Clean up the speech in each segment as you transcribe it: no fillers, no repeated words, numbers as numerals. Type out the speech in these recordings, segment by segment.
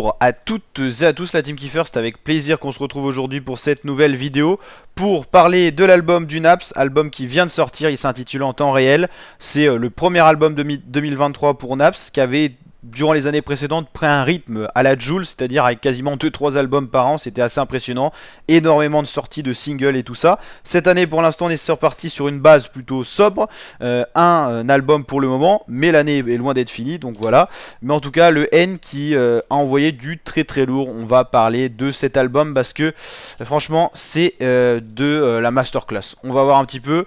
Bonjour à toutes et à tous la Team Kiefer, c'est avec plaisir qu'on se retrouve aujourd'hui pour cette nouvelle vidéo pour parler de l'album du Naps, album qui vient de sortir, il s'intitule En temps réel. C'est le premier album de 2023 pour Naps qui avait durant les années précédentes pris un rythme à la Jul, c'est-à-dire avec quasiment 2-3 albums par an, c'était assez impressionnant, énormément de sorties de singles et tout ça. Cette année pour l'instant on est reparti sur une base plutôt sobre, un album pour le moment, mais l'année est loin d'être finie, donc voilà. Mais en tout cas le N qui a envoyé du très très lourd, on va parler de cet album parce que franchement c'est de la masterclass. On va voir un petit peu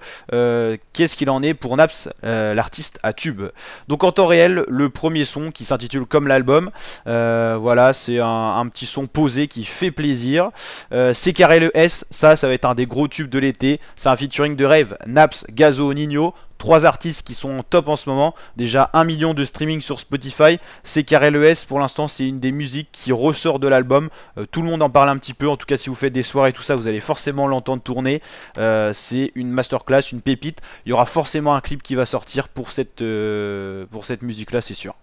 qu'est-ce qu'il en est pour Naps, l'artiste à tube. Donc en temps réel, le premier son qui s'intitule comme l'album, voilà, c'est un petit son posé qui fait plaisir. C'est carré le S, ça va être un des gros tubes de l'été. C'est un featuring de rêve, Naps, Gazo, Nino. Trois artistes qui sont en top en ce moment, déjà 1 million de streaming sur Spotify. C'est carré le S, pour l'instant c'est une des musiques qui ressort de l'album, tout le monde en parle un petit peu, en tout cas si vous faites des soirées et tout ça vous allez forcément l'entendre tourner. C'est une masterclass, une pépite, il y aura forcément un clip qui va sortir pour cette musique là, c'est sûr.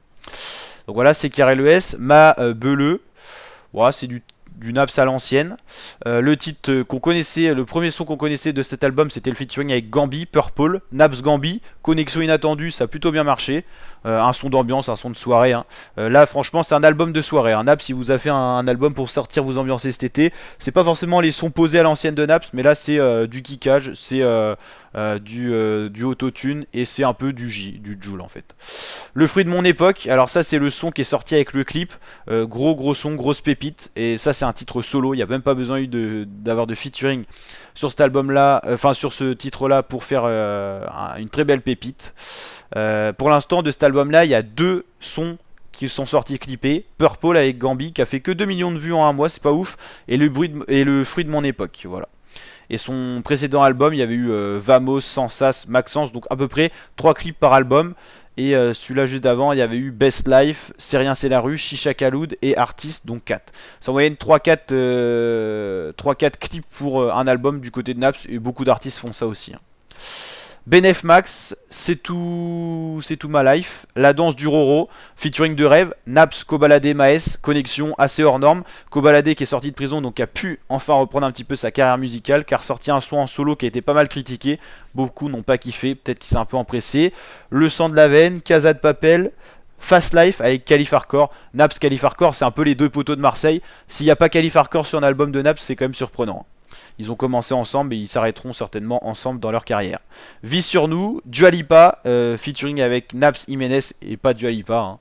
Donc voilà, c'est carré le S, Ma Beleu, voilà, c'est du Naps à l'ancienne. Le titre qu'on connaissait, le premier son qu'on connaissait de cet album, c'était le featuring avec Gambi, Purple, Naps Gambi, connexion inattendue, ça a plutôt bien marché. Un son d'ambiance, un son de soirée. Hein. Là, franchement, c'est un album de soirée. Hein. Naps, il vous a fait un album pour sortir, vous ambiancer cet été. C'est pas forcément les sons posés à l'ancienne de Naps, mais là, c'est du kickage, c'est du autotune et c'est un peu du Joule en fait. Le fruit de mon époque, alors ça, c'est le son qui est sorti avec le clip. Gros son, grosse pépite. Et ça, c'est un titre solo. Il n'y a même pas besoin d'avoir de featuring sur cet album-là, enfin sur ce titre-là pour faire une très belle pépite. Pour l'instant, de cet album-là, il y a deux sons qui sont sortis clippés. Purple avec Gambi qui a fait que 2 millions de vues en un mois, c'est pas ouf. Et le fruit de mon époque, voilà. Et son précédent album, il y avait eu Vamos, Sansas, Maxence, donc à peu près 3 clips par album. Et celui-là juste d'avant, il y avait eu Best Life, C'est rien c'est la rue, Chicha Kaloud et Artiste, donc 4. C'est en moyenne 3-4 clips pour un album du côté de Naps, et beaucoup d'artistes font ça aussi. Hein. Benef Max, c'est tout ma life, La danse du Roro, featuring de rêve, Naps, Kobalade, Maes, connexion assez hors norme, Kobalade qui est sorti de prison donc qui a pu enfin reprendre un petit peu sa carrière musicale, car sorti un son en solo qui a été pas mal critiqué, beaucoup n'ont pas kiffé, peut-être qu'il s'est un peu empressé, Le sang de la veine, Casa de Papel, Fast Life avec Calif Hardcore. Naps, Calif Hardcore, c'est un peu les deux poteaux de Marseille. S'il n'y a pas Calif Hardcore sur un album de Naps, c'est quand même surprenant. Ils ont commencé ensemble et ils s'arrêteront certainement ensemble dans leur carrière. Vie sur nous, Dua Lipa, featuring avec Naps, Jiménez et pas Dua Lipa. Hein.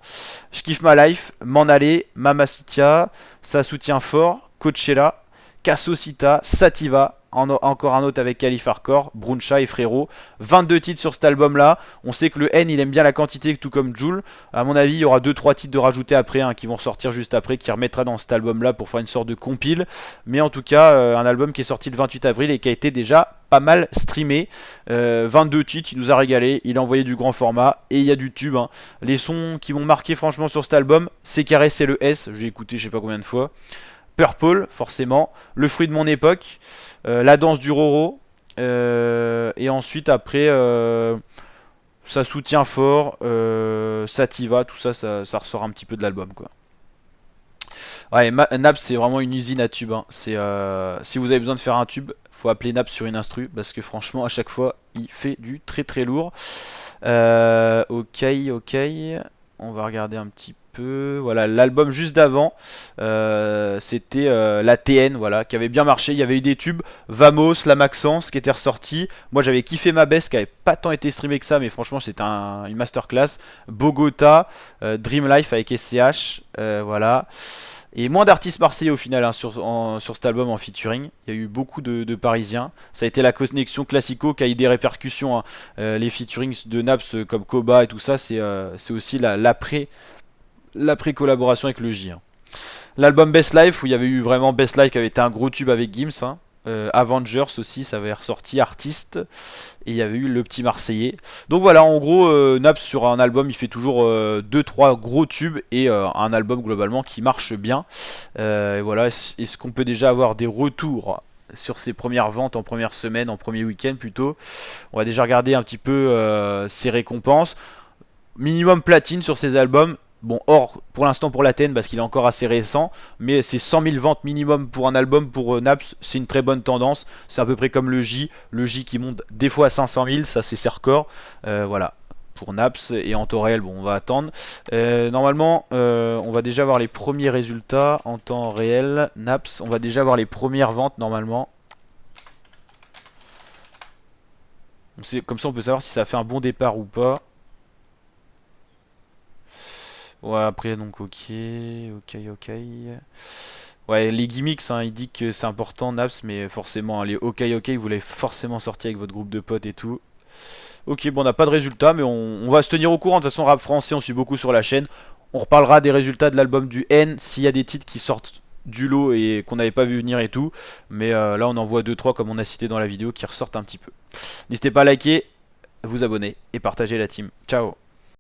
Je kiffe ma life, M'en aller, Mamacita, Ça soutient fort, Coachella, Casosita, Sativa. Encore un autre avec Calif Hardcore, Bruncha et Frérot. 22 titres sur cet album là. On sait que le N il aime bien la quantité tout comme Joule. À mon avis il y aura 2-3 titres de rajouter après hein, qui vont sortir juste après, qui remettra dans cet album là pour faire une sorte de compile. Mais en tout cas un album qui est sorti le 28 avril et qui a été déjà pas mal streamé. 22 titres, il nous a régalé, il a envoyé du grand format et il y a du tube. Hein. Les sons qui m'ont marqué franchement sur cet album, C'est carré, c'est le S, j'ai écouté je sais pas combien de fois. Purple, forcément, Le fruit de mon époque, La danse du Roro, et ensuite après, Ça soutient fort, Sativa, tout ça, ça ressort un petit peu de l'album quoi. Ouais, Naps c'est vraiment une usine à tube. Hein. Si vous avez besoin de faire un tube, faut appeler Naps sur une instru parce que franchement à chaque fois il fait du très très lourd. Ok, on va regarder un petit peu. Voilà, l'album juste d'avant, c'était la TN, voilà, qui avait bien marché. Il y avait eu des tubes, Vamos, la Maxence, qui était ressorti. Moi, j'avais kiffé Ma Best, qui avait pas tant été streamé que ça, mais franchement, c'était une masterclass. Bogota, Dream Life avec SCH, voilà. Et moins d'artistes marseillais au final hein, sur cet album en featuring. Il y a eu beaucoup de Parisiens. Ça a été la connexion classico qui a eu des répercussions. Hein. Les featurings de Naps comme Koba et tout ça, c'est aussi l'après-collaboration avec le J. Hein. L'album Best Life, où il y avait eu vraiment Best Life qui avait été un gros tube avec Gims. Hein. Avengers aussi, ça avait ressorti Artiste. Et il y avait eu Le Petit Marseillais. Donc voilà, en gros, Naps sur un album, il fait toujours 2-3 gros tubes et un album globalement qui marche bien. Et voilà, est-ce qu'on peut déjà avoir des retours sur ses premières ventes en première semaine, en premier week-end plutôt? On va déjà regarder un petit peu ses récompenses. Minimum platine sur ses albums. Bon, or, pour l'instant pour l'Athènes, parce qu'il est encore assez récent, mais c'est 100 000 ventes minimum pour un album pour Naps, c'est une très bonne tendance. C'est à peu près comme le J qui monte des fois à 500 000, ça c'est ses records. Voilà, pour Naps et en temps réel, bon, on va attendre. Normalement, on va déjà voir les premiers résultats en temps réel. Naps, on va déjà voir les premières ventes normalement. Comme ça, on peut savoir si ça a fait un bon départ ou pas. Ouais, après, donc, ok. Ouais, les gimmicks, hein, il dit que c'est important, Naps, mais forcément, hein, les ok, vous l'avez forcément sorti avec votre groupe de potes et tout. Ok, bon, on n'a pas de résultats, mais on va se tenir au courant. De toute façon, rap français, on suit beaucoup sur la chaîne. On reparlera des résultats de l'album du N, s'il y a des titres qui sortent du lot et qu'on n'avait pas vu venir et tout. Mais là, on en voit 2-3, comme on a cité dans la vidéo, qui ressortent un petit peu. N'hésitez pas à liker, vous abonner et partager la team. Ciao!